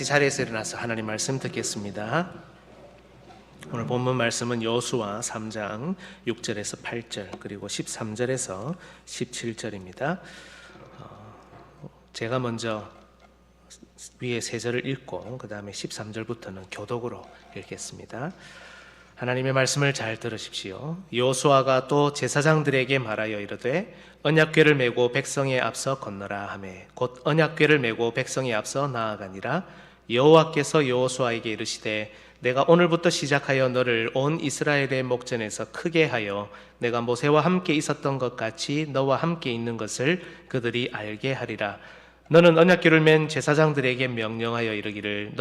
자리에서 일어나서 하나님 말씀 듣겠습니다. 오늘 본문 말씀은 여호수아 3장 6절에서 8절 그리고 13절에서 17절입니다. 제가 먼저 위에 세 절을 읽고 그 다음에 13절부터는 교독으로 읽겠습니다. 하나님의 말씀을 잘 들으십시오. 여호수아가 또 제사장들에게 말하여 이르되 언약궤를 메고 백성에 앞서 건너라 하매 곧 언약궤를 메고 백성에 앞서 나아가니라. 여호와께서 여호수아에게 이르시되 내가 오늘부터 시작하여 너를 온 이스라엘의 목전에서 크게 하여 내가 모세와 함께 있었던 것 같이 너와 함께 있는 것을 그들이 알게 하리라. 너는 언약궤를 맨 제사장들에게 명령하여 이르기를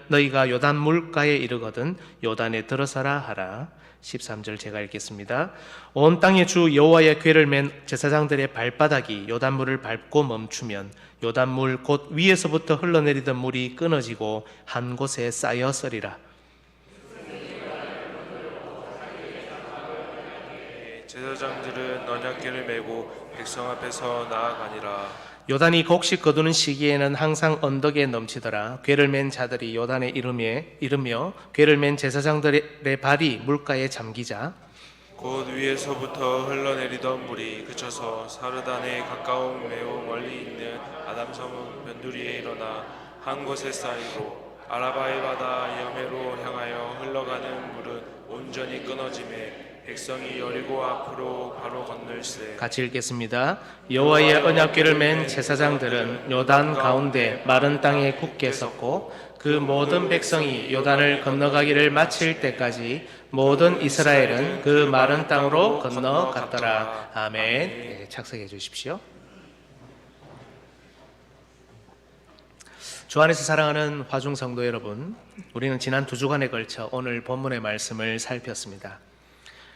너희가 요단 물가에 이르거든 요단에 들어서라 하라. 13절 제가 읽겠습니다. 온 땅의 주 여호와의 궤를 맨 제사장들의 발바닥이 요단물을 밟고 멈추면 요단물 곧 위에서부터 흘러내리던 물이 끊어지고 한 곳에 쌓여서리라. 제사장들은 언약궤를 메고 백성 앞에서 나아가니라. 요단이 곡식 거두는 시기에는 항상 언덕에 넘치더라. 궤를 맨 자들이 요단에 이르며 궤를 맨 제사장들의 발이 물가에 잠기자 곧 위에서부터 흘러내리던 물이 그쳐서 사르단에 가까운 매우 멀리 있는 아담섬 변두리에 일어나 한 곳에 쌓이고 아라바의 바다 여메로 향하여 흘러가는 물은 온전히 끊어지매 백성이 여리고 앞으로 바로 건널세. 같이 읽겠습니다. 여호와의 언약궤를 맨 제사장들은 요단 가운데 마른 땅에 굳게 섰고 그 모든 백성이 요단을 건너가기를 마칠 때까지 모든 이스라엘은 그 마른 땅으로 건너갔더라. 아멘. 착석해 주십시오. 주 안에서 사랑하는 화중 성도 여러분, 우리는 지난 2주간에 걸쳐 오늘 본문의 말씀을 살폈습니다.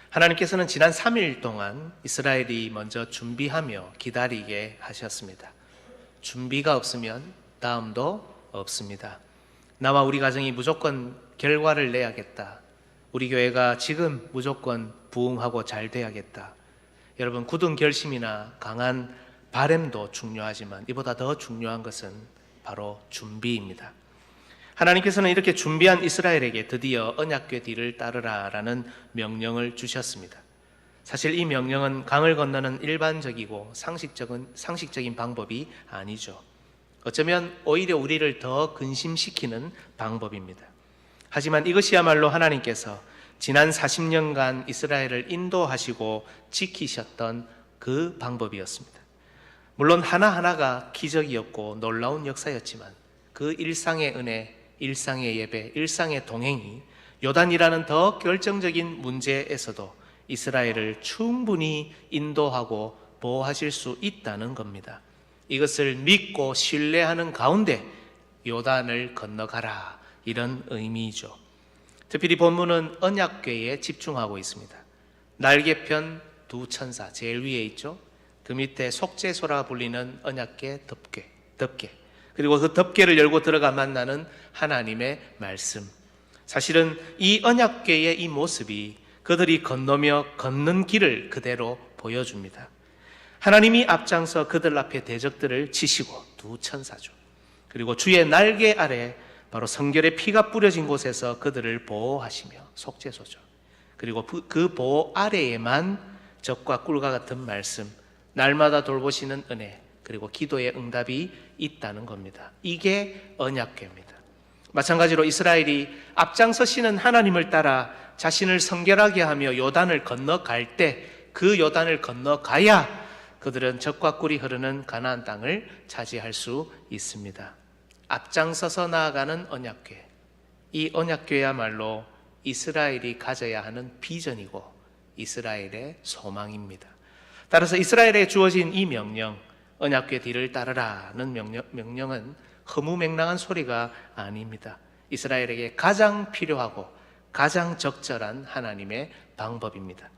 하나님께서는 지난 3일 동안 이스라엘이 먼저 준비하며 기다리게 하셨습니다. 준비가 없으면 다음도 없습니다. 나와 우리 가정이 무조건 결과를 내야겠다. 우리 교회가 지금 무조건 부흥하고 잘 돼야겠다. 여러분, 굳은 결심이나 강한 바람도 중요하지만 이보다 더 중요한 것은 바로 준비입니다. 하나님께서는 이렇게 준비한 이스라엘에게 드디어 언약궤 뒤를 따르라 라는 명령을 주셨습니다. 사실 이 명령은 강을 건너는 일반적이고 상식적인 방법이 아니죠. 어쩌면 오히려 우리를 더 근심시키는 방법입니다. 하지만 이것이야말로 하나님께서 지난 40년간 이스라엘을 인도하시고 지키셨던 그 방법이었습니다. 물론 하나하나가 기적이었고 놀라운 역사였지만 그 일상의 은혜, 일상의 예배, 일상의 동행이 요단이라는 더 결정적인 문제에서도 이스라엘을 충분히 인도하고 보호하실 수 있다는 겁니다. 이것을 믿고 신뢰하는 가운데 요단을 건너가라, 이런 의미이죠. 특별히 본문은 언약궤에 집중하고 있습니다. 날개편 두 천사, 제일 위에 있죠. 그 밑에 속죄소라 불리는 언약궤 덮개, 그리고 그 덮개를 열고 들어가 만나는 하나님의 말씀. 사실은 이 언약궤의 이 모습이 그들이 건너며 걷는 길을 그대로 보여줍니다. 하나님이 앞장서 그들 앞에 대적들을 치시고 두 천사죠. 그리고 주의 날개 아래 바로 성결의 피가 뿌려진 곳에서 그들을 보호하시며 속죄소죠. 그리고 그 보호 아래에만 적과 꿀과 같은 말씀, 날마다 돌보시는 은혜, 그리고 기도의 응답이 있다는 겁니다. 이게 언약궤입니다. 마찬가지로 이스라엘이 앞장서시는 하나님을 따라 자신을 성결하게 하며 요단을 건너갈 때 그 요단을 건너가야 그들은 적과 꿀이 흐르는 가나안 땅을 차지할 수 있습니다. 앞장서서 나아가는 언약궤. 이 언약궤야말로 이스라엘이 가져야 하는 비전이고 이스라엘의 소망입니다. 따라서 이스라엘에 주어진 이 명령, 언약궤 뒤를 따르라는 명령은 허무맹랑한 소리가 아닙니다. 이스라엘에게 가장 필요하고 가장 적절한 하나님의 방법입니다.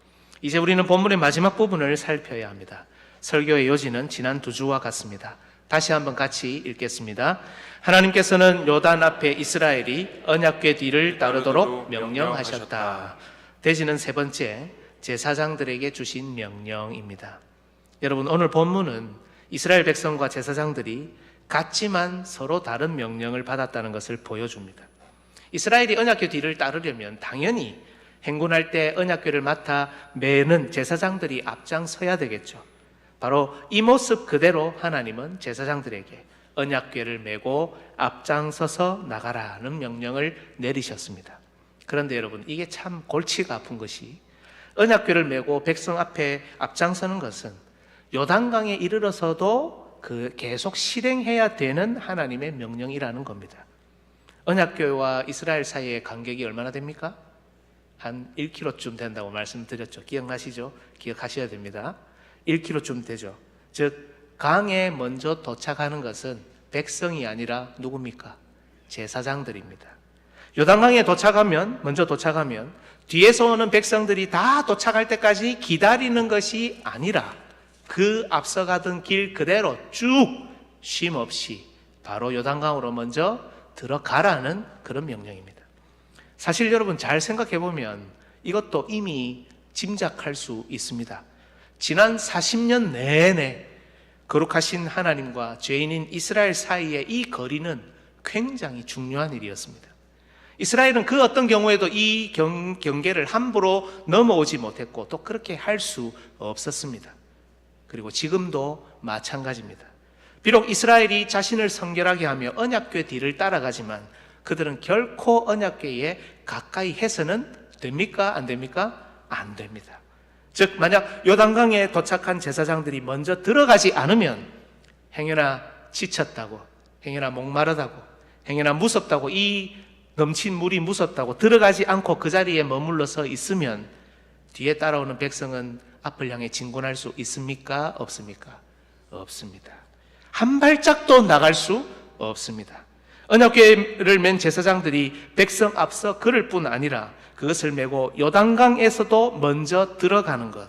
이제 우리는 본문의 마지막 부분을 살펴야 합니다. 설교의 요지는 지난 2주와 같습니다. 다시 한번 같이 읽겠습니다. 하나님께서는 요단 앞에 이스라엘이 언약궤 뒤를 따르도록 명령하셨다. 대지는 세 번째, 제사장들에게 주신 명령입니다. 여러분, 오늘 본문은 이스라엘 백성과 제사장들이 같지만 서로 다른 명령을 받았다는 것을 보여줍니다. 이스라엘이 언약궤 뒤를 따르려면 당연히 행군할 때 언약궤를 맡아 매는 제사장들이 앞장서야 되겠죠. 바로 이 모습 그대로 하나님은 제사장들에게 언약궤를 메고 앞장서서 나가라는 명령을 내리셨습니다. 그런데 여러분, 이게 참 골치가 아픈 것이 언약궤를 메고 백성 앞에 앞장서는 것은 요단강에 이르러서도 계속 실행해야 되는 하나님의 명령이라는 겁니다. 언약궤와 이스라엘 사이의 간격이 얼마나 됩니까? 한 1km쯤 된다고 말씀드렸죠. 기억나시죠? 기억하셔야 됩니다. 1km쯤 되죠. 즉 강에 먼저 도착하는 것은 백성이 아니라 누굽니까? 제사장들입니다. 요단강에 먼저 도착하면 뒤에서 오는 백성들이 다 도착할 때까지 기다리는 것이 아니라 그 앞서가던 길 그대로 쭉 쉼 없이 바로 요단강으로 먼저 들어가라는 그런 명령입니다. 사실 여러분 잘 생각해 보면 이것도 이미 짐작할 수 있습니다. 지난 40년 내내 거룩하신 하나님과 죄인인 이스라엘 사이의 이 거리는 굉장히 중요한 일이었습니다. 이스라엘은 그 어떤 경우에도 이 경계를 함부로 넘어오지 못했고 또 그렇게 할 수 없었습니다. 그리고 지금도 마찬가지입니다. 비록 이스라엘이 자신을 성결하게 하며 언약궤 뒤를 따라가지만 그들은 결코 언약궤에 가까이 해서는 됩니까? 안 됩니까? 안 됩니다. 즉 만약 요단강에 도착한 제사장들이 먼저 들어가지 않으면 행여나 지쳤다고, 행여나 목마르다고, 행여나 무섭다고, 이 넘친 물이 무섭다고 들어가지 않고 그 자리에 머물러서 있으면 뒤에 따라오는 백성은 앞을 향해 진군할 수 있습니까? 없습니까? 없습니다. 한 발짝도 나갈 수 없습니다. 언약궤를 맨 제사장들이 백성 앞서 걸을 뿐 아니라 그것을 메고 요단강에서도 먼저 들어가는 것,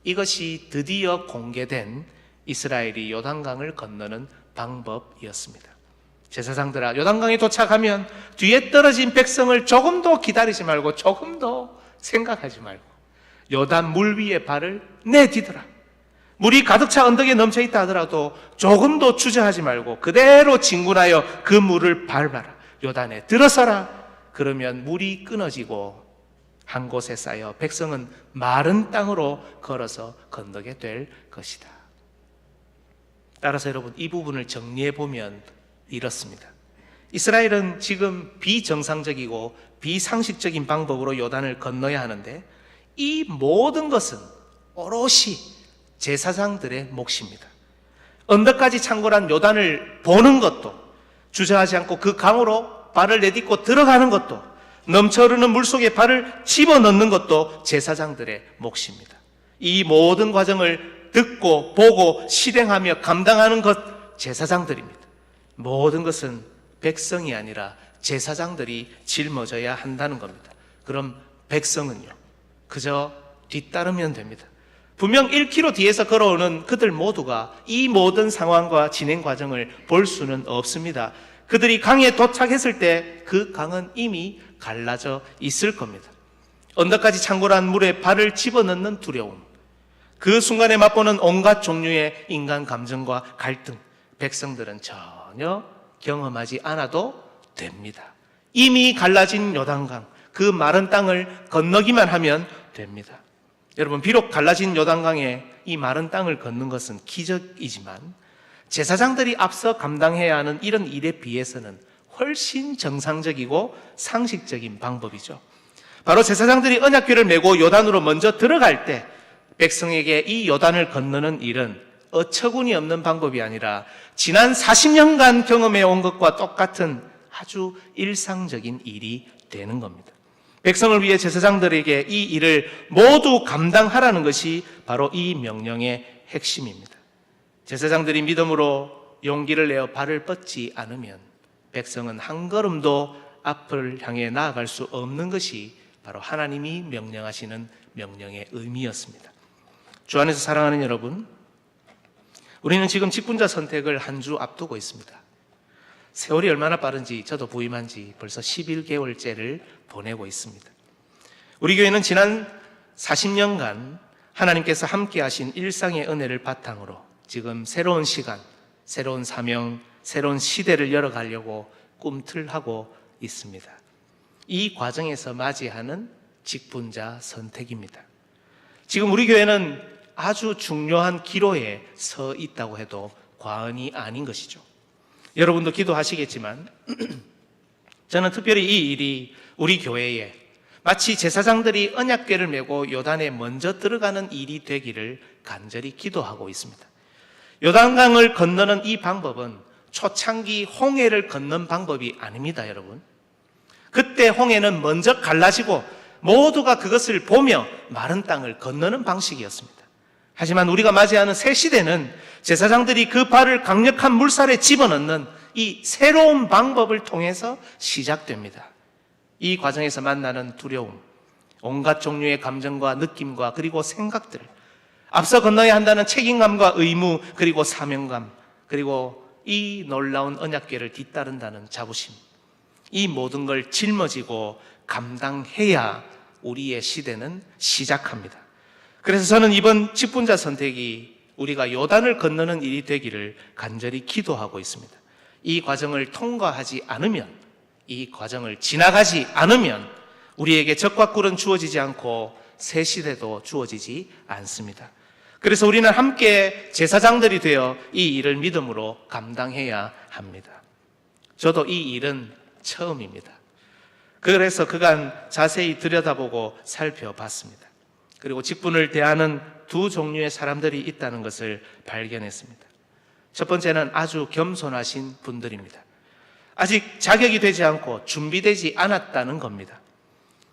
이것이 드디어 공개된 이스라엘이 요단강을 건너는 방법이었습니다. 제사장들아, 요단강에 도착하면 뒤에 떨어진 백성을 조금도 기다리지 말고 조금도 생각하지 말고 요단 물 위에 발을 내디뎌라. 물이 가득 차 언덕에 넘쳐 있다 하더라도 조금도 주저하지 말고 그대로 진군하여 그 물을 밟아라. 요단에 들어서라. 그러면 물이 끊어지고 한 곳에 쌓여 백성은 마른 땅으로 걸어서 건너게 될 것이다. 따라서 여러분, 이 부분을 정리해 보면 이렇습니다. 이스라엘은 지금 비정상적이고 비상식적인 방법으로 요단을 건너야 하는데 이 모든 것은 오롯이 제사장들의 몫입니다. 언덕까지 창궐한 요단을 보는 것도, 주저하지 않고 그 강으로 발을 내딛고 들어가는 것도, 넘쳐흐르는 물속에 발을 집어넣는 것도 제사장들의 몫입니다. 이 모든 과정을 듣고 보고 실행하며 감당하는 것 제사장들입니다. 모든 것은 백성이 아니라 제사장들이 짊어져야 한다는 겁니다. 그럼 백성은요, 그저 뒤따르면 됩니다. 분명 1km 뒤에서 걸어오는 그들 모두가 이 모든 상황과 진행 과정을 볼 수는 없습니다. 그들이 강에 도착했을 때 그 강은 이미 갈라져 있을 겁니다. 언덕까지 창궐한 물에 발을 집어넣는 두려움, 그 순간에 맛보는 온갖 종류의 인간 감정과 갈등, 백성들은 전혀 경험하지 않아도 됩니다. 이미 갈라진 요단강, 그 마른 땅을 건너기만 하면 됩니다. 여러분, 비록 갈라진 요단강에 이 마른 땅을 걷는 것은 기적이지만 제사장들이 앞서 감당해야 하는 이런 일에 비해서는 훨씬 정상적이고 상식적인 방법이죠. 바로 제사장들이 언약궤를 메고 요단으로 먼저 들어갈 때 백성에게 이 요단을 건너는 일은 어처구니 없는 방법이 아니라 지난 40년간 경험해 온 것과 똑같은 아주 일상적인 일이 되는 겁니다. 백성을 위해 제사장들에게 이 일을 모두 감당하라는 것이 바로 이 명령의 핵심입니다. 제사장들이 믿음으로 용기를 내어 발을 뻗지 않으면 백성은 한 걸음도 앞을 향해 나아갈 수 없는 것이 바로 하나님이 명령하시는 명령의 의미였습니다. 주 안에서 사랑하는 여러분, 우리는 지금 직분자 선택을 한 주 앞두고 있습니다. 세월이 얼마나 빠른지 저도 부임한 지 벌써 11개월째를 보내고 있습니다. 우리 교회는 지난 40년간 하나님께서 함께 하신 일상의 은혜를 바탕으로 지금 새로운 시간, 새로운 사명, 새로운 시대를 열어가려고 꿈틀하고 있습니다. 이 과정에서 맞이하는 직분자 선택입니다. 지금 우리 교회는 아주 중요한 기로에 서 있다고 해도 과언이 아닌 것이죠. 여러분도 기도하시겠지만 저는 특별히 이 일이 우리 교회에 마치 제사장들이 언약궤를 메고 요단에 먼저 들어가는 일이 되기를 간절히 기도하고 있습니다. 요단강을 건너는 이 방법은 초창기 홍해를 건넌 방법이 아닙니다, 여러분. 그때 홍해는 먼저 갈라지고 모두가 그것을 보며 마른 땅을 건너는 방식이었습니다. 하지만 우리가 맞이하는 새 시대는 제사장들이 그 발을 강력한 물살에 집어넣는 이 새로운 방법을 통해서 시작됩니다. 이 과정에서 만나는 두려움, 온갖 종류의 감정과 느낌과 그리고 생각들, 앞서 건너야 한다는 책임감과 의무, 그리고 사명감, 그리고 이 놀라운 언약궤를 뒤따른다는 자부심, 이 모든 걸 짊어지고 감당해야 우리의 시대는 시작합니다. 그래서 저는 이번 직분자 선택이 우리가 요단을 건너는 일이 되기를 간절히 기도하고 있습니다. 이 과정을 통과하지 않으면, 이 과정을 지나가지 않으면 우리에게 적과 꿀은 주어지지 않고 새 시대도 주어지지 않습니다. 그래서 우리는 함께 제사장들이 되어 이 일을 믿음으로 감당해야 합니다. 저도 이 일은 처음입니다. 그래서 그간 자세히 들여다보고 살펴봤습니다. 그리고 직분을 대하는 두 종류의 사람들이 있다는 것을 발견했습니다. 첫 번째는 아주 겸손하신 분들입니다. 아직 자격이 되지 않고 준비되지 않았다는 겁니다.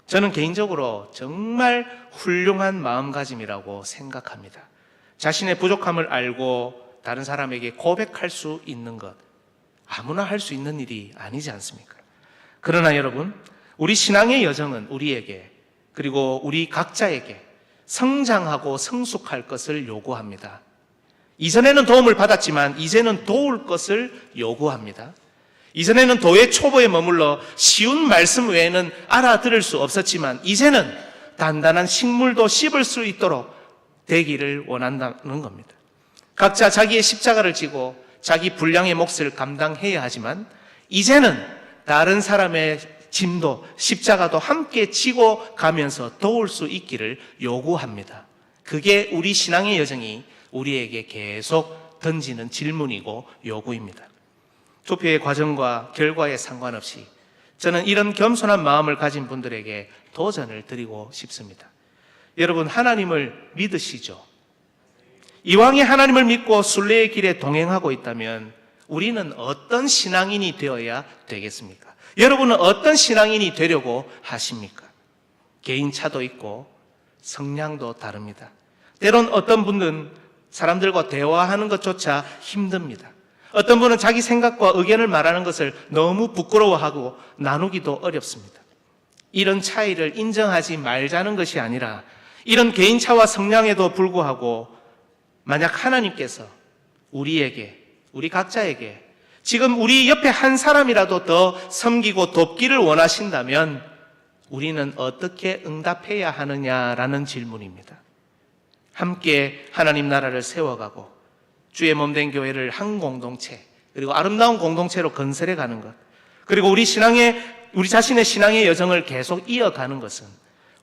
저는 개인적으로 정말 훌륭한 마음가짐이라고 생각합니다. 자신의 부족함을 알고 다른 사람에게 고백할 수 있는 것, 아무나 할 수 있는 일이 아니지 않습니까? 그러나 여러분, 우리 신앙의 여정은 우리에게, 그리고 우리 각자에게 성장하고 성숙할 것을 요구합니다. 이전에는 도움을 받았지만 이제는 도울 것을 요구합니다. 이전에는 도의 초보에 머물러 쉬운 말씀 외에는 알아들을 수 없었지만 이제는 단단한 식물도 씹을 수 있도록 되기를 원한다는 겁니다. 각자 자기의 십자가를 지고 자기 분량의 몫을 감당해야 하지만 이제는 다른 사람의 짐도 십자가도 함께 지고 가면서 도울 수 있기를 요구합니다. 그게 우리 신앙의 여정이 우리에게 계속 던지는 질문이고 요구입니다. 투표의 과정과 결과에 상관없이 저는 이런 겸손한 마음을 가진 분들에게 도전을 드리고 싶습니다. 여러분, 하나님을 믿으시죠? 이왕에 하나님을 믿고 순례의 길에 동행하고 있다면 우리는 어떤 신앙인이 되어야 되겠습니까? 여러분은 어떤 신앙인이 되려고 하십니까? 개인차도 있고 성향도 다릅니다. 때론 어떤 분은 사람들과 대화하는 것조차 힘듭니다. 어떤 분은 자기 생각과 의견을 말하는 것을 너무 부끄러워하고 나누기도 어렵습니다. 이런 차이를 인정하지 말자는 것이 아니라 이런 개인차와 성향에도 불구하고 만약 하나님께서 우리에게, 우리 각자에게 지금 우리 옆에 한 사람이라도 더 섬기고 돕기를 원하신다면 우리는 어떻게 응답해야 하느냐라는 질문입니다. 함께 하나님 나라를 세워가고 주의 몸된 교회를 한 공동체, 그리고 아름다운 공동체로 건설해 가는 것, 그리고 우리 자신의 신앙의 여정을 계속 이어가는 것은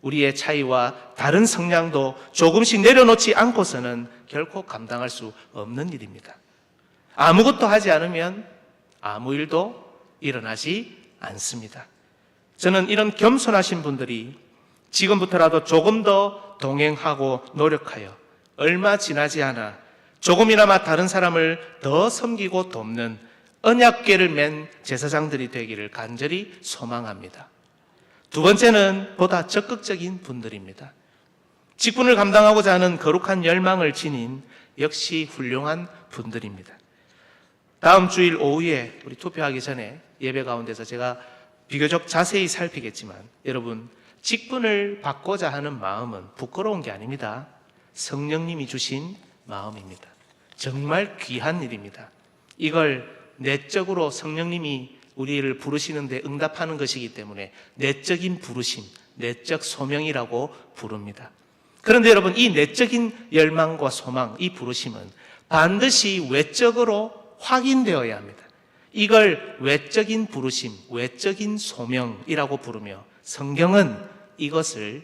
우리의 차이와 다른 성향도 조금씩 내려놓지 않고서는 결코 감당할 수 없는 일입니다. 아무것도 하지 않으면 아무 일도 일어나지 않습니다. 저는 이런 겸손하신 분들이 지금부터라도 조금 더 동행하고 노력하여 얼마 지나지 않아 조금이나마 다른 사람을 더 섬기고 돕는 언약궤를 맨 제사장들이 되기를 간절히 소망합니다. 두 번째는 보다 적극적인 분들입니다. 직분을 감당하고자 하는 거룩한 열망을 지닌 역시 훌륭한 분들입니다. 다음 주일 오후에 우리 투표하기 전에 예배 가운데서 제가 비교적 자세히 살피겠지만 여러분, 직분을 받고자 하는 마음은 부끄러운 게 아닙니다. 성령님이 주신 마음입니다. 정말 귀한 일입니다. 이걸 내적으로 성령님이 우리를 부르시는데 응답하는 것이기 때문에 내적인 부르심, 내적 소명이라고 부릅니다. 그런데 여러분, 이 내적인 열망과 소망, 이 부르심은 반드시 외적으로 확인되어야 합니다. 이걸 외적인 부르심, 외적인 소명이라고 부르며 성경은 이것이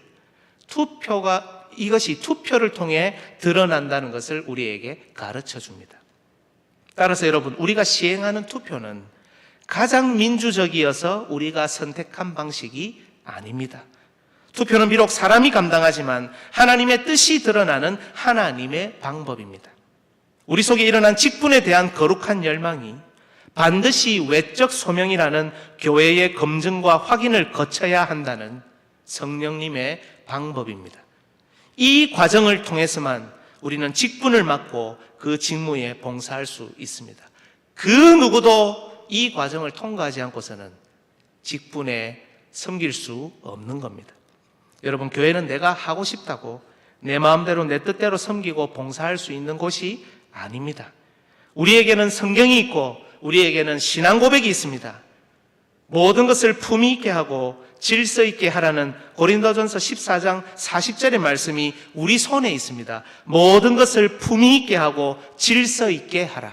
투표를 통해 드러난다는 것을 우리에게 가르쳐 줍니다. 따라서 여러분, 우리가 시행하는 투표는 가장 민주적이어서 우리가 선택한 방식이 아닙니다. 투표는 비록 사람이 감당하지만 하나님의 뜻이 드러나는 하나님의 방법입니다. 우리 속에 일어난 직분에 대한 거룩한 열망이 반드시 외적 소명이라는 교회의 검증과 확인을 거쳐야 한다는 성령님의 방법입니다. 이 과정을 통해서만 우리는 직분을 맡고 그 직무에 봉사할 수 있습니다. 그 누구도 이 과정을 통과하지 않고서는 직분에 섬길 수 없는 겁니다. 여러분, 교회는 내가 하고 싶다고 내 마음대로 내 뜻대로 섬기고 봉사할 수 있는 곳이 아닙니다. 우리에게는 성경이 있고 우리에게는 신앙 고백이 있습니다. 모든 것을 품위 있게 하고 질서 있게 하라는 고린도전서 14장 40절의 말씀이 우리 손에 있습니다. 모든 것을 품위 있게 하고 질서 있게 하라.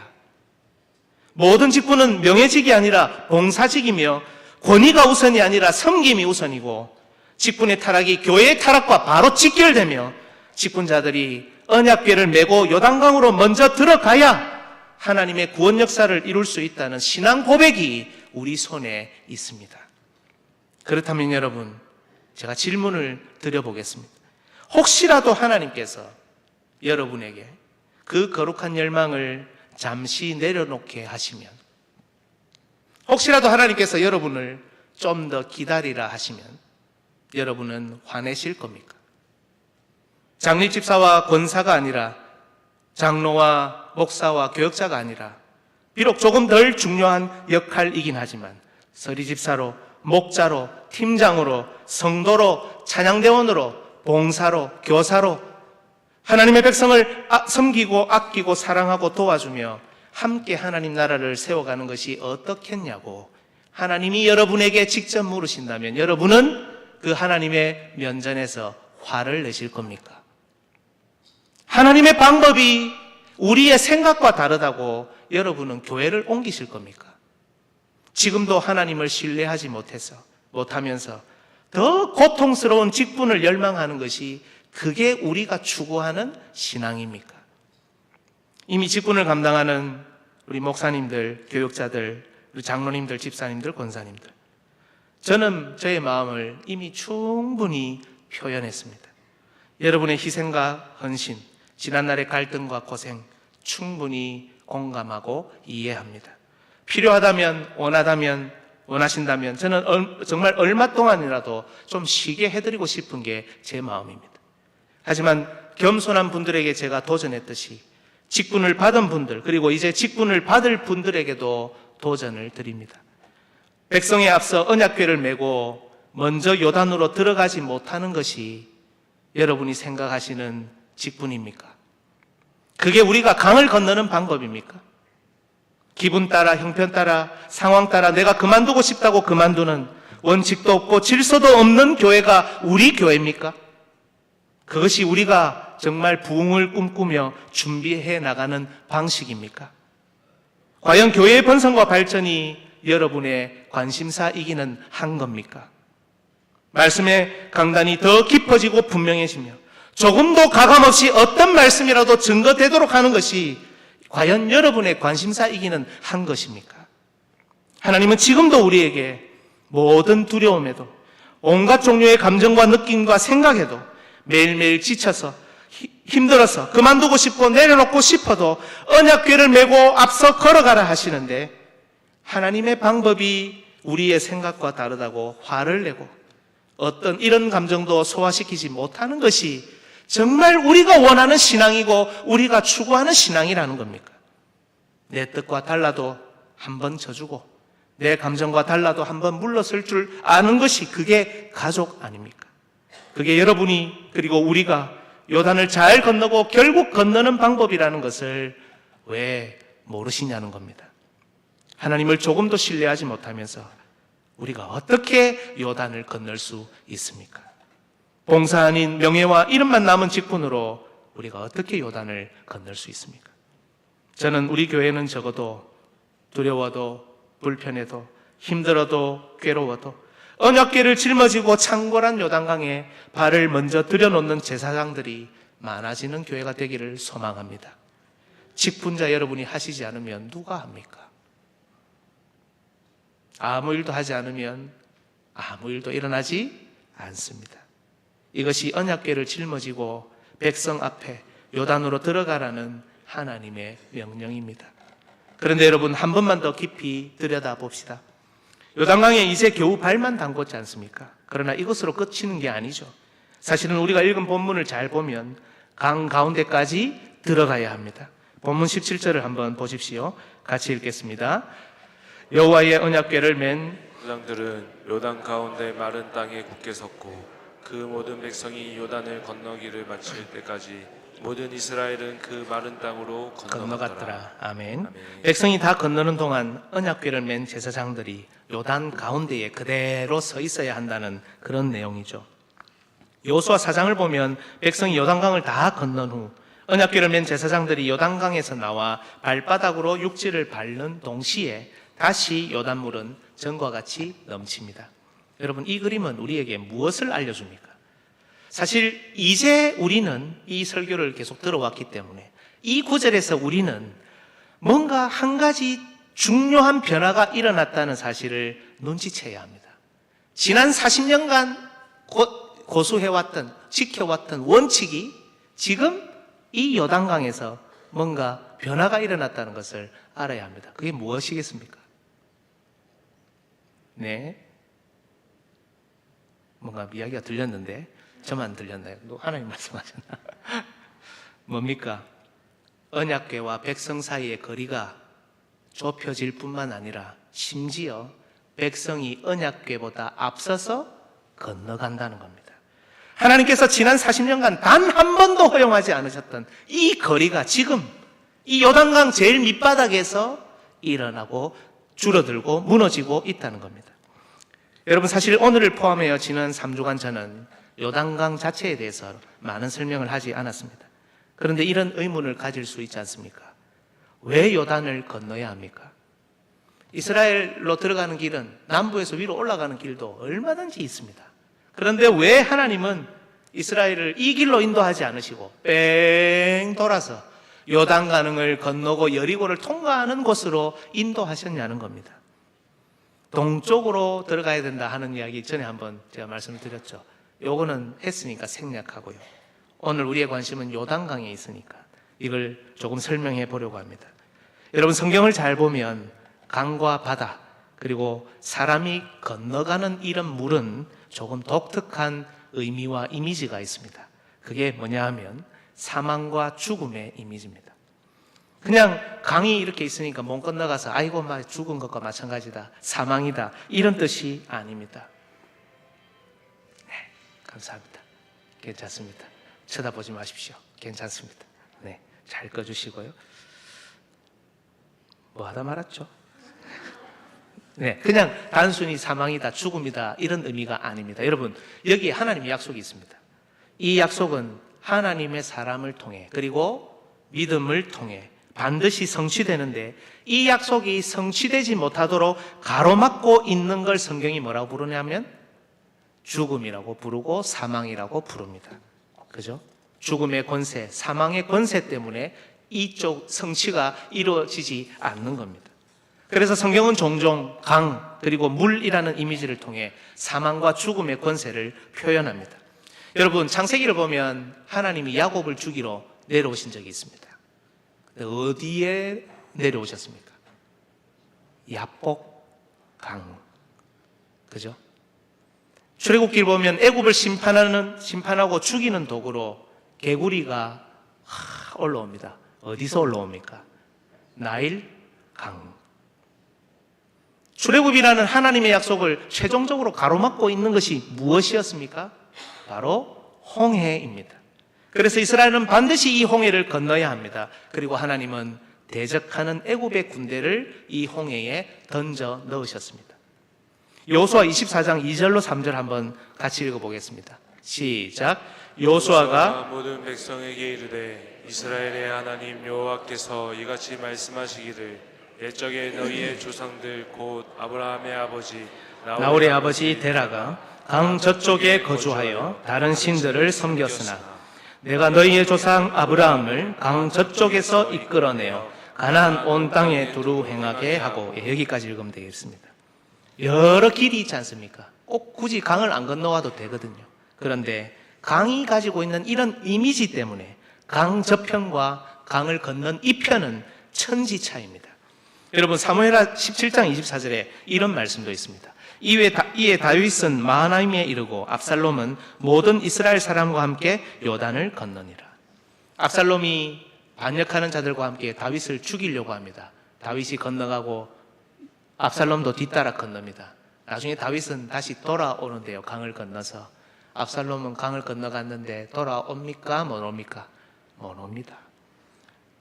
모든 직분은 명예직이 아니라 봉사직이며 권위가 우선이 아니라 섬김이 우선이고 직분의 타락이 교회의 타락과 바로 직결되며 직분자들이 언약궤를 메고 요단강으로 먼저 들어가야 하나님의 구원 역사를 이룰 수 있다는 신앙 고백이 우리 손에 있습니다. 그렇다면 여러분, 제가 질문을 드려보겠습니다. 혹시라도 하나님께서 여러분에게 그 거룩한 열망을 잠시 내려놓게 하시면, 혹시라도 하나님께서 여러분을 좀 더 기다리라 하시면 여러분은 화내실 겁니까? 장립집사와 권사가 아니라 장로와 목사와 교역자가 아니라 비록 조금 덜 중요한 역할이긴 하지만 서리집사로, 목자로, 팀장으로, 성도로, 찬양대원으로, 봉사로, 교사로 하나님의 백성을 섬기고 아끼고 사랑하고 도와주며 함께 하나님 나라를 세워가는 것이 어떻겠냐고 하나님이 여러분에게 직접 물으신다면 여러분은 그 하나님의 면전에서 화를 내실 겁니까? 하나님의 방법이 우리의 생각과 다르다고 여러분은 교회를 옮기실 겁니까? 지금도 하나님을 신뢰하지 못하면서 더 고통스러운 직분을 열망하는 것이 그게 우리가 추구하는 신앙입니까? 이미 직분을 감당하는 우리 목사님들, 교육자들, 우리 장로님들, 집사님들, 권사님들, 저는 저의 마음을 이미 충분히 표현했습니다. 여러분의 희생과 헌신, 지난날의 갈등과 고생 충분히 공감하고 이해합니다. 필요하다면, 원하신다면 저는 정말 얼마 동안이라도 좀 쉬게 해드리고 싶은 게 제 마음입니다. 하지만 겸손한 분들에게 제가 도전했듯이 직분을 받은 분들, 그리고 이제 직분을 받을 분들에게도 도전을 드립니다. 백성에 앞서 언약궤를 메고 먼저 요단으로 들어가지 못하는 것이 여러분이 생각하시는 직분입니까? 그게 우리가 강을 건너는 방법입니까? 기분 따라, 형편 따라, 상황 따라 내가 그만두고 싶다고 그만두는 원칙도 없고 질서도 없는 교회가 우리 교회입니까? 그것이 우리가 정말 부흥을 꿈꾸며 준비해 나가는 방식입니까? 과연 교회의 번성과 발전이 여러분의 관심사이기는 한 겁니까? 말씀의 강단이 더 깊어지고 분명해지며 조금도 가감없이 어떤 말씀이라도 증거되도록 하는 것이 과연 여러분의 관심사이기는 한 것입니까? 하나님은 지금도 우리에게 모든 두려움에도 온갖 종류의 감정과 느낌과 생각에도 매일매일 지쳐서 힘들어서 그만두고 싶고 내려놓고 싶어도 언약궤를 메고 앞서 걸어가라 하시는데 하나님의 방법이 우리의 생각과 다르다고 화를 내고 어떤 이런 감정도 소화시키지 못하는 것이 정말 우리가 원하는 신앙이고 우리가 추구하는 신앙이라는 겁니까? 내 뜻과 달라도 한번 져주고 내 감정과 달라도 한번 물러설 줄 아는 것이 그게 가족 아닙니까? 그게 여러분이 그리고 우리가 요단을 잘 건너고 결국 건너는 방법이라는 것을 왜 모르시냐는 겁니다. 하나님을 조금도 신뢰하지 못하면서 우리가 어떻게 요단을 건널 수 있습니까? 봉사 아닌 명예와 이름만 남은 직분으로 우리가 어떻게 요단을 건널 수 있습니까? 저는 우리 교회는 적어도 두려워도 불편해도 힘들어도 괴로워도 언약궤를 짊어지고 창궐한 요단강에 발을 먼저 들여놓는 제사장들이 많아지는 교회가 되기를 소망합니다. 직분자 여러분이 하시지 않으면 누가 합니까? 아무 일도 하지 않으면 아무 일도 일어나지 않습니다. 이것이 언약궤를 짊어지고 백성 앞에 요단으로 들어가라는 하나님의 명령입니다. 그런데 여러분, 한 번만 더 깊이 들여다봅시다. 요단강에 이제 겨우 발만 담궜지 않습니까? 그러나 이것으로 끝이는 게 아니죠. 사실은 우리가 읽은 본문을 잘 보면 강 가운데까지 들어가야 합니다. 본문 17절을 한번 보십시오. 같이 읽겠습니다. 여호와의 언약궤를 맨 제사장들은 요단 가운데 마른 땅에 굳게 섰고 그 모든 백성이 요단을 건너기를 마칠 때까지 모든 이스라엘은 그 마른 땅으로 건너갔더라. 아멘. 아멘. 백성이 다 건너는 동안 언약궤를 맨 제사장들이 요단 가운데에 그대로 서 있어야 한다는 그런 내용이죠. 여호수아 4장을 보면 백성이 요단강을 다 건넌 후 언약궤를 맨 제사장들이 요단강에서 나와 발바닥으로 육지를 밟는 동시에 다시 요단물은 전과 같이 넘칩니다. 여러분, 이 그림은 우리에게 무엇을 알려줍니까? 사실 이제 우리는 이 설교를 계속 들어왔기 때문에 이 구절에서 우리는 뭔가 한 가지 중요한 변화가 일어났다는 사실을 눈치채야 합니다. 지난 40년간 고수해왔던, 지켜왔던 원칙이 지금 이 요단강에서 뭔가 변화가 일어났다는 것을 알아야 합니다. 그게 무엇이겠습니까? 네. 뭔가 이야기가 들렸는데 저만 들렸나요? 하나님 말씀하셨나? 뭡니까? 언약궤와 백성 사이의 거리가 좁혀질 뿐만 아니라 심지어 백성이 언약궤보다 앞서서 건너간다는 겁니다. 하나님께서 지난 40년간 단 한 번도 허용하지 않으셨던 이 거리가 지금 이 요단강 제일 밑바닥에서 일어나고 줄어들고 무너지고 있다는 겁니다. 여러분, 사실 오늘을 포함하여 지난 3주간 저는 요단강 자체에 대해서 많은 설명을 하지 않았습니다. 그런데 이런 의문을 가질 수 있지 않습니까? 왜 요단을 건너야 합니까? 이스라엘로 들어가는 길은 남부에서 위로 올라가는 길도 얼마든지 있습니다. 그런데 왜 하나님은 이스라엘을 이 길로 인도하지 않으시고 뺑 돌아서 요단강을 건너고 여리고를 통과하는 곳으로 인도하셨냐는 겁니다. 동쪽으로 들어가야 된다 하는 이야기 전에 한번 제가 말씀을 드렸죠. 요거는 했으니까 생략하고요. 오늘 우리의 관심은 요단강에 있으니까 이걸 조금 설명해 보려고 합니다. 여러분, 성경을 잘 보면 강과 바다 그리고 사람이 건너가는 이런 물은 조금 독특한 의미와 이미지가 있습니다. 그게 뭐냐 하면 사망과 죽음의 이미지입니다. 그냥 강이 이렇게 있으니까 못 건너가서 아이고 막 죽은 것과 마찬가지다, 사망이다, 이런 뜻이 아닙니다. 네, 감사합니다. 괜찮습니다. 쳐다보지 마십시오. 괜찮습니다. 네, 잘 꺼주시고요. 뭐 하다 말았죠? 네, 그냥 단순히 사망이다, 죽음이다 이런 의미가 아닙니다. 여러분, 여기에 하나님의 약속이 있습니다. 이 약속은 하나님의 사람을 통해 그리고 믿음을 통해 반드시 성취되는데 이 약속이 성취되지 못하도록 가로막고 있는 걸 성경이 뭐라고 부르냐면 죽음이라고 부르고 사망이라고 부릅니다. 그죠? 죽음의 권세, 사망의 권세 때문에 이쪽 성취가 이루어지지 않는 겁니다. 그래서 성경은 종종 강 그리고 물이라는 이미지를 통해 사망과 죽음의 권세를 표현합니다. 여러분, 창세기를 보면 하나님이 야곱을 죽이러 내려오신 적이 있습니다. 어디에 내려오셨습니까? 야복 강. 그죠? 출애굽기를 보면 애굽을 심판하고 죽이는 도구로 개구리가 올라옵니다. 어디서 올라옵니까? 나일 강. 출애굽이라는 하나님의 약속을 최종적으로 가로막고 있는 것이 무엇이었습니까? 바로 홍해입니다. 그래서 이스라엘은 반드시 이 홍해를 건너야 합니다. 그리고 하나님은 대적하는 애굽의 군대를 이 홍해에 던져 넣으셨습니다. 여호수아 24장 2절로 3절 한번 같이 읽어보겠습니다. 시작. 여호수아가 모든 백성에게 이르되 이스라엘의 하나님 여호와께서 이같이 말씀하시기를 옛적에 너희의 조상들 곧 아브라함의 아버지 나홀의 아버지 데라가 강 저쪽에 거주하여 다른 신들을 섬겼으나 내가 너희의 조상 아브라함을 강 저쪽에서 이끌어내어 가나안 온 땅에 두루 행하게 하고, 여기까지 읽으면 되겠습니다. 여러 길이 있지 않습니까? 꼭 굳이 강을 안 건너와도 되거든요. 그런데 강이 가지고 있는 이런 이미지 때문에 강 저편과 강을 건넌 이 편은 천지차이입니다. 여러분, 사무엘하 17장 24절에 이런 말씀도 있습니다. 이에 다윗은 마하나임에 이르고 압살롬은 모든 이스라엘 사람과 함께 요단을 건너니라. 압살롬이 반역하는 자들과 함께 다윗을 죽이려고 합니다. 다윗이 건너가고 압살롬도 뒤따라 건넙니다. 나중에 다윗은 다시 돌아오는데요, 강을 건너서. 압살롬은 강을 건너갔는데 돌아옵니까? 못 옵니까? 못 옵니다.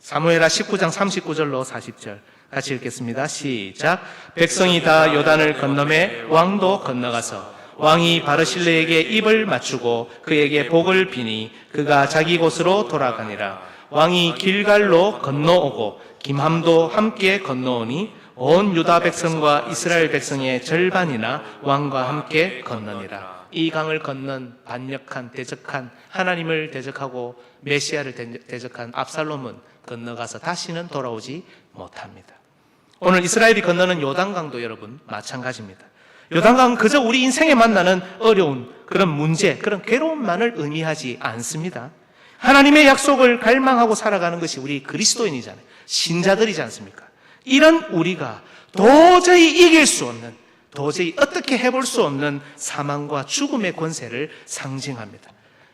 사무엘하 19장 39절로 40절 같이 읽겠습니다. 시작. 백성이 다 요단을 건너매 왕도 건너가서 왕이 바르실레에게 입을 맞추고 그에게 복을 비니 그가 자기 곳으로 돌아가니라. 왕이 길갈로 건너오고 김함도 함께 건너오니 온 유다 백성과 이스라엘 백성의 절반이나 왕과 함께 건너니라. 이 강을 건넌 반역한, 대적한, 하나님을 대적하고 메시아를 대적한 압살롬은 건너가서 다시는 돌아오지 못합니다. 오늘 이스라엘이 건너는 요단강도 여러분 마찬가지입니다. 요단강은 그저 우리 인생에 만나는 어려운 그런 문제, 그런 괴로움만을 의미하지 않습니다. 하나님의 약속을 갈망하고 살아가는 것이 우리 그리스도인이잖아요. 신자들이지 않습니까? 이런 우리가 도저히 이길 수 없는, 도저히 어떻게 해볼 수 없는 사망과 죽음의 권세를 상징합니다.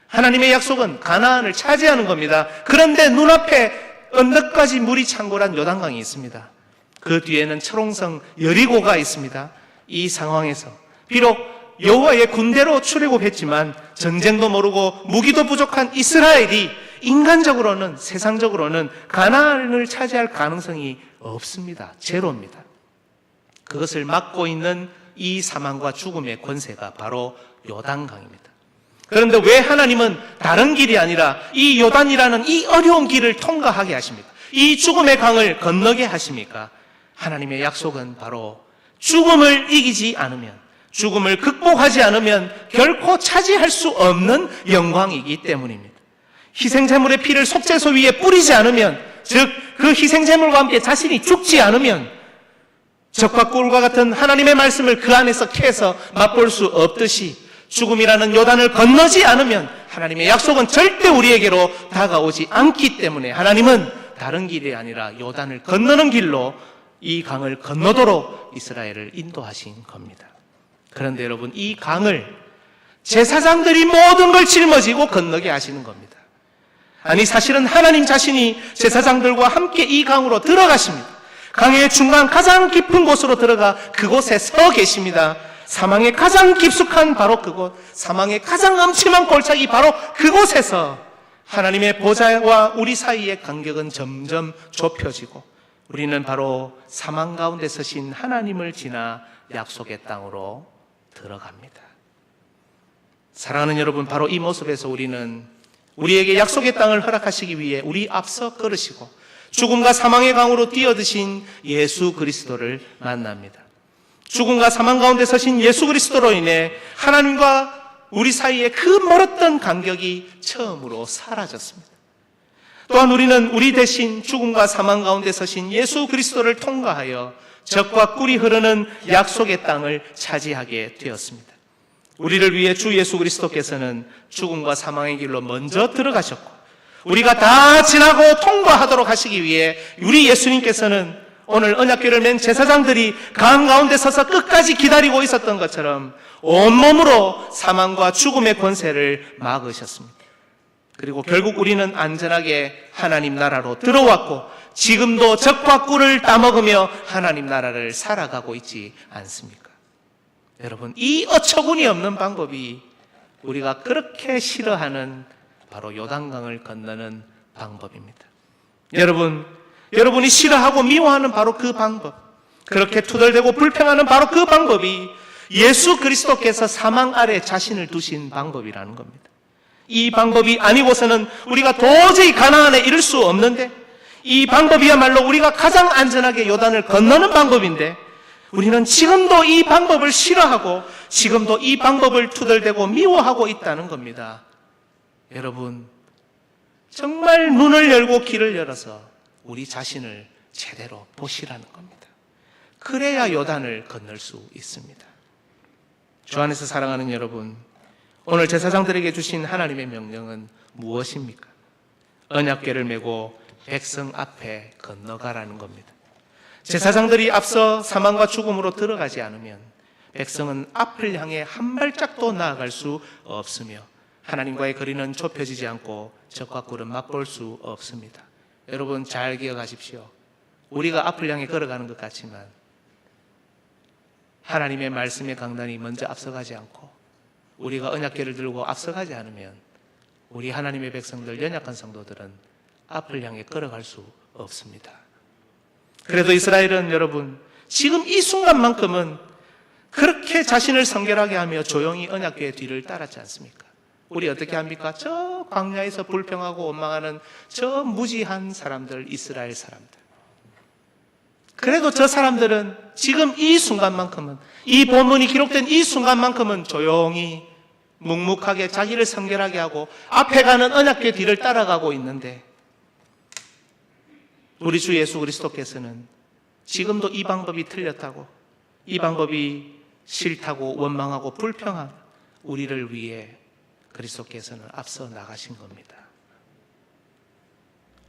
하나님의 약속은 가나안을 차지하는 겁니다. 그런데 눈앞에 언덕까지 물이 창궐한 요단강이 있습니다. 그 뒤에는 철옹성 여리고가 있습니다. 이 상황에서 비록 여호와의 군대로 출애굽했지만 전쟁도 모르고 무기도 부족한 이스라엘이 인간적으로는, 세상적으로는 가나안을 차지할 가능성이 없습니다. 제로입니다. 그것을 막고 있는 이 사망과 죽음의 권세가 바로 요단강입니다. 그런데 왜 하나님은 다른 길이 아니라 이 요단이라는 이 어려운 길을 통과하게 하십니까? 이 죽음의 강을 건너게 하십니까? 하나님의 약속은 바로 죽음을 이기지 않으면, 죽음을 극복하지 않으면 결코 차지할 수 없는 영광이기 때문입니다. 희생제물의 피를 속죄소 위에 뿌리지 않으면, 즉 그 희생제물과 함께 자신이 죽지 않으면 적과 꿀과 같은 하나님의 말씀을 그 안에서 캐서 맛볼 수 없듯이 죽음이라는 요단을 건너지 않으면 하나님의 약속은 절대 우리에게로 다가오지 않기 때문에 하나님은 다른 길이 아니라 요단을 건너는 길로 이 강을 건너도록 이스라엘을 인도하신 겁니다. 그런데 여러분, 이 강을 제사장들이 모든 걸 짊어지고 건너게 하시는 겁니다. 아니, 사실은 하나님 자신이 제사장들과 함께 이 강으로 들어가십니다. 강의 중간 가장 깊은 곳으로 들어가 그곳에 서 계십니다. 사망의 가장 깊숙한 바로 그곳, 사망의 가장 음침한 골짜기 바로 그곳에서 하나님의 보좌와 우리 사이의 간격은 점점 좁혀지고 우리는 바로 사망 가운데 서신 하나님을 지나 약속의 땅으로 들어갑니다. 사랑하는 여러분, 바로 이 모습에서 우리는 우리에게 약속의 땅을 허락하시기 위해 우리 앞서 걸으시고 죽음과 사망의 강으로 뛰어드신 예수 그리스도를 만납니다. 죽음과 사망 가운데 서신 예수 그리스도로 인해 하나님과 우리 사이에 그 멀었던 간격이 처음으로 사라졌습니다. 또한 우리는 우리 대신 죽음과 사망 가운데 서신 예수 그리스도를 통과하여 적과 꿀이 흐르는 약속의 땅을 차지하게 되었습니다. 우리를 위해 주 예수 그리스도께서는 죽음과 사망의 길로 먼저 들어가셨고 우리가 다 지나고 통과하도록 하시기 위해 우리 예수님께서는 오늘 언약궤를 맨 제사장들이 강 가운데 서서 끝까지 기다리고 있었던 것처럼 온몸으로 사망과 죽음의 권세를 막으셨습니다. 그리고 결국 우리는 안전하게 하나님 나라로 들어왔고 지금도 적과 꿀을 따먹으며 하나님 나라를 살아가고 있지 않습니까? 여러분, 이 어처구니 없는 방법이 우리가 그렇게 싫어하는 바로 요단강을 건너는 방법입니다. 여러분이 싫어하고 미워하는 바로 그 방법, 그렇게 투덜대고 불평하는 바로 그 방법이 예수 그리스도께서 사망 아래 자신을 두신 방법이라는 겁니다. 이 방법이 아니고서는 우리가 도저히 가나안에 이를 수 없는데, 이 방법이야말로 우리가 가장 안전하게 요단을 건너는 방법인데 우리는 지금도 이 방법을 싫어하고 지금도 이 방법을 투덜대고 미워하고 있다는 겁니다. 여러분, 정말 눈을 열고 귀를 열어서 우리 자신을 제대로 보시라는 겁니다. 그래야 요단을 건널 수 있습니다. 주 안에서 사랑하는 여러분, 오늘 제사장들에게 주신 하나님의 명령은 무엇입니까? 언약궤를 메고 백성 앞에 건너가라는 겁니다. 제사장들이 앞서 사망과 죽음으로 들어가지 않으면 백성은 앞을 향해 한 발짝도 나아갈 수 없으며 하나님과의 거리는 좁혀지지 않고 적과 꿀은 맛볼 수 없습니다. 여러분 잘 기억하십시오. 우리가 앞을 향해 걸어가는 것 같지만 하나님의 말씀의 강단이 먼저 앞서가지 않고 우리가 언약궤를 들고 앞서가지 않으면 우리 하나님의 백성들, 연약한 성도들은 앞을 향해 걸어갈 수 없습니다. 그래도 이스라엘은 여러분 지금 이 순간만큼은 그렇게 자신을 성결하게 하며 조용히 언약궤의 뒤를 따랐지 않습니까? 우리 어떻게 합니까? 저 광야에서 불평하고 원망하는 저 무지한 사람들, 이스라엘 사람들. 그래도 저 사람들은 지금 이 순간만큼은, 이 본문이 기록된 이 순간만큼은 조용히 묵묵하게 자기를 성결하게 하고 앞에 가는 언약궤 뒤를 따라가고 있는데 우리 주 예수 그리스도께서는 지금도 이 방법이 틀렸다고, 이 방법이 싫다고 원망하고 불평한 우리를 위해 그리스도께서는 앞서 나가신 겁니다.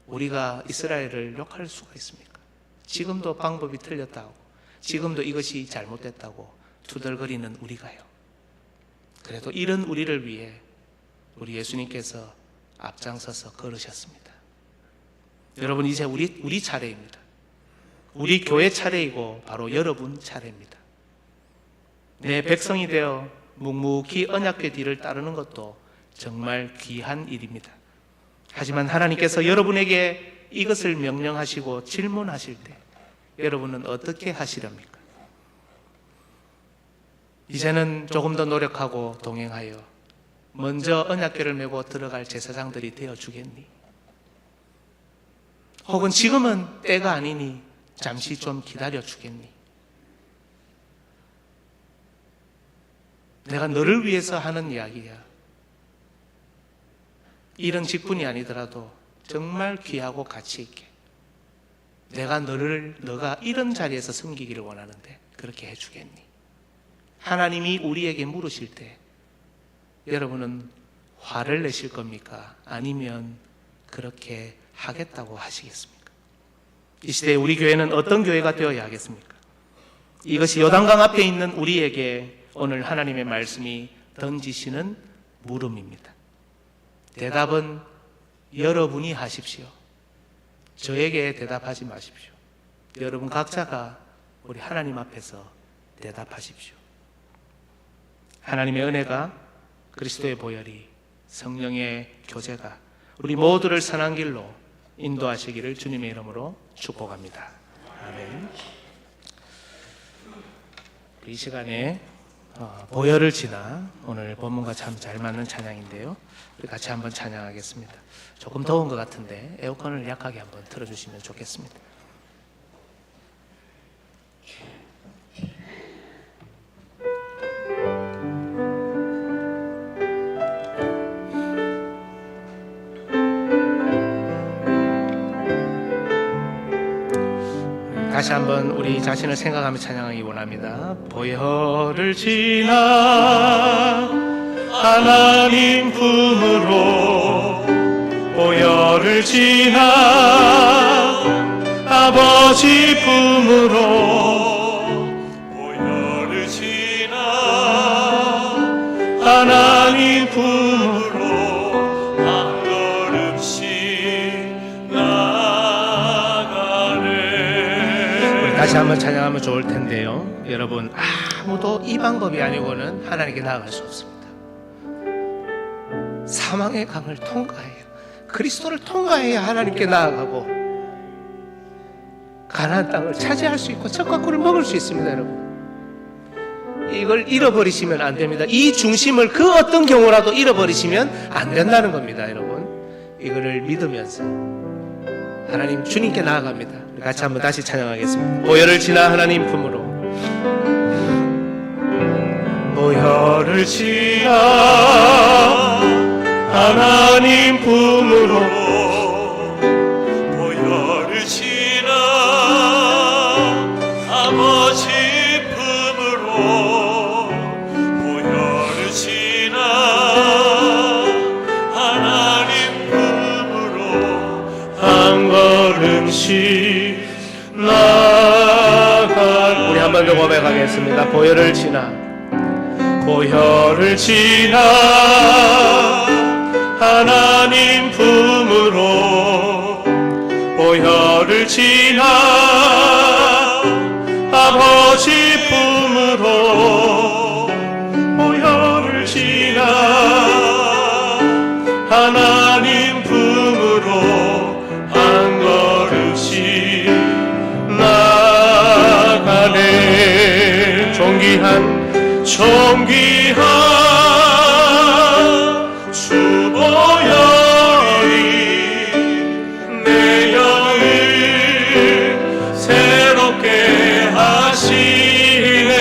우리가 이스라엘을 욕할 수가 있습니까? 지금도 방법이 틀렸다고, 지금도 이것이 잘못됐다고 투덜거리는 우리가요. 그래도 이런 우리를 위해 우리 예수님께서 앞장서서 걸으셨습니다. 여러분 이제 우리 차례입니다. 우리 교회 차례이고 바로 여러분 차례입니다. 내 백성이 되어 묵묵히 언약궤 뒤를 따르는 것도 정말 귀한 일입니다. 하지만 하나님께서 여러분에게 이것을 명령하시고 질문하실 때 여러분은 어떻게 하시렵니까? 이제는 조금 더 노력하고 동행하여 먼저 언약궤를 메고 들어갈 제사장들이 되어주겠니? 혹은 지금은 때가 아니니 잠시 좀 기다려주겠니? 내가 너를 위해서 하는 이야기야. 이런 직분이 아니더라도 정말 귀하고 가치 있게 내가 너가 이런 자리에서 섬기기를 원하는데 그렇게 해주겠니? 하나님이 우리에게 물으실 때 여러분은 화를 내실 겁니까? 아니면 그렇게 하겠다고 하시겠습니까? 이 시대에 우리 교회는 어떤 교회가 되어야 하겠습니까? 이것이 요단강 앞에 있는 우리에게 오늘 하나님의 말씀이 던지시는 물음입니다. 대답은 여러분이 하십시오. 저에게 대답하지 마십시오. 여러분 각자가 우리 하나님 앞에서 대답하십시오. 하나님의 은혜가, 그리스도의 보혈이, 성령의 교제가 우리 모두를 선한 길로 인도하시기를 주님의 이름으로 축복합니다. 아멘. 이 시간에 보혈을 지나 오늘 본문과 참 잘 맞는 찬양인데요. 우리 같이 한번 찬양하겠습니다. 조금 더운 것 같은데 에어컨을 약하게 한번 틀어주시면 좋겠습니다. 다시 한번 우리 자신을 생각하며 찬양하기 원합니다. 보혈을 지나 하나님 품으로, 보혈을 지나 아버지 품으로, 보혈을 지나 하나님 품으로 한 걸음씩 다시 한번 찬양하면 좋을 텐데요. 여러분 아무도 이 방법이 아니고는 하나님께 나아갈 수 없습니다. 사망의 강을 통과해야, 그리스도를 통과해야 하나님께 나아가고 가나안 땅을 차지할 수 있고 적과 꿀을 먹을 수 있습니다. 여러분 이걸 잃어버리시면 안 됩니다. 이 중심을 그 어떤 경우라도 잃어버리시면 안 된다는 겁니다. 여러분 이거를 믿으면서 하나님 주님께 나아갑니다. 우리 같이 한번 다시 찬양하겠습니다. 보혈을 지나 하나님 품으로, 보혈을 지나 하나님 품으로, 보혈을 지나 아버지 품으로, 보혈을 지나 하나님 품으로 한 걸음씩 나아갈. 우리 한 번 더 고백하겠습니다. 보혈을 지나, 보혈을 지나 하나님 품으로, 보혈을 지나 아버지 품으로, 보혈을 지나 하나님 품으로 한 걸음씩 나가네. 존귀한 주 보혈이 내 영을 새롭게 하시네.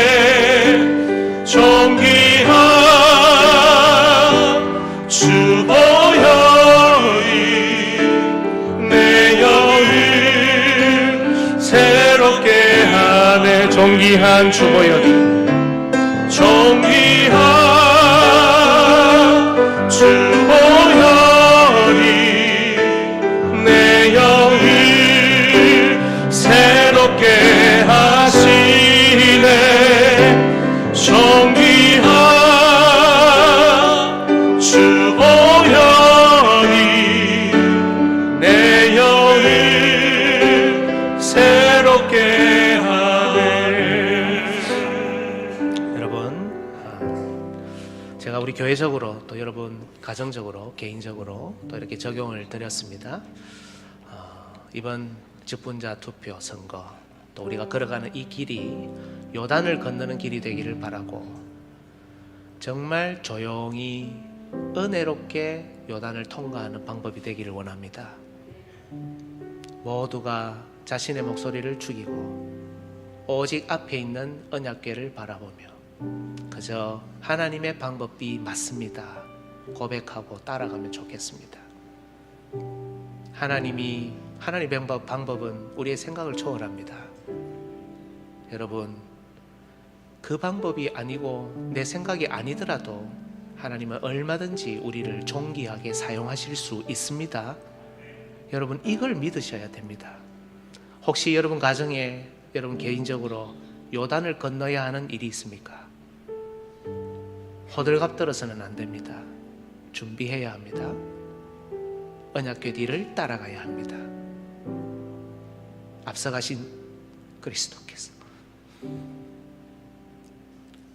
존귀한 주 보혈이 내 영을 새롭게 하네. 존귀한 주 보혈이, 존귀한 주 보혈이 내 영을 새롭게 하시네. 존귀한 주 보혈이 내 영을 새롭게 하네. 여러분, 제가 우리 교회적으로 또 여러분 가정적으로 개인적으로 또 이렇게 적용을 드렸습니다. 이번 직분자 투표 선거, 또 우리가 걸어가는 이 길이 요단을 건너는 길이 되기를 바라고, 정말 조용히 은혜롭게 요단을 통과하는 방법이 되기를 원합니다. 모두가 자신의 목소리를 죽이고 오직 앞에 있는 언약궤를 바라보며 그저 하나님의 방법이 맞습니다 고백하고 따라가면 좋겠습니다. 하나님의 방법은 우리의 생각을 초월합니다. 여러분, 그 방법이 아니고 내 생각이 아니더라도 하나님은 얼마든지 우리를 존귀하게 사용하실 수 있습니다. 여러분, 이걸 믿으셔야 됩니다. 혹시 여러분 가정에, 여러분 개인적으로 요단을 건너야 하는 일이 있습니까? 호들갑 떨어서는 안 됩니다. 준비해야 합니다. 언약궤 뒤를 따라가야 합니다. 앞서가신 그리스도께서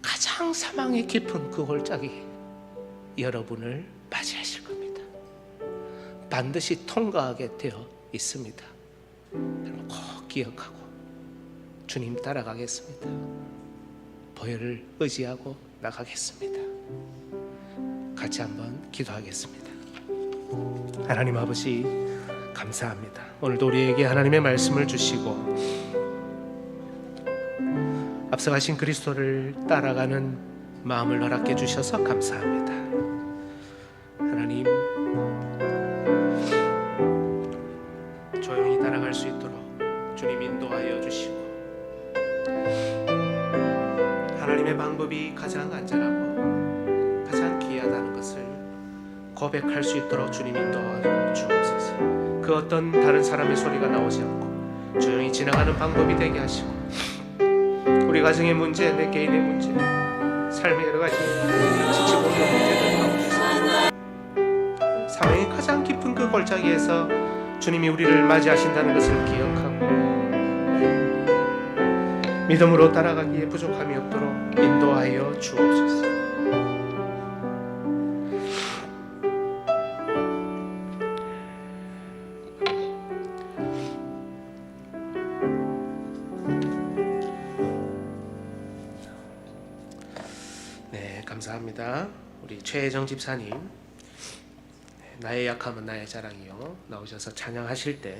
가장 사망의 깊은 그 골짜기 여러분을 맞이하실 겁니다. 반드시 통과하게 되어 있습니다. 여러분 꼭 기억하고 주님 따라가겠습니다. 보혈을 의지하고 나가겠습니다. 같이 한번 기도하겠습니다. 하나님 아버지, 감사합니다. 오늘도 우리에게 하나님의 말씀을 주시고 앞서가신 그리스도를 따라가는 마음을 허락해 주셔서 감사합니다. 하나님, 조용히 따라갈 수 있도록 주님 인도하여 주시고, 하나님의 방법이 가장 안전하고 가장 귀하다는 것을 고백할 수 있도록 주님 인도하여 주옵소서. 그 어떤 다른 사람의 소리가 나오지 않고 조용히 지나가는 방법이 되게 하시고, 우리 가정의 문제, 내 개인의 문제, 삶의 여러 가지 지치고 있는 문제들 가운데서 사망의 가장 깊은 그 골짜기에서 주님이 우리를 맞이하신다는 것을 기억하고 믿음으로 따라가기에 부족함이 없도록 인도하여 주옵소서. 네, 감사합니다. 우리 최혜정 집사님, 나의 약함은 나의 자랑이요 나오셔서 찬양하실 때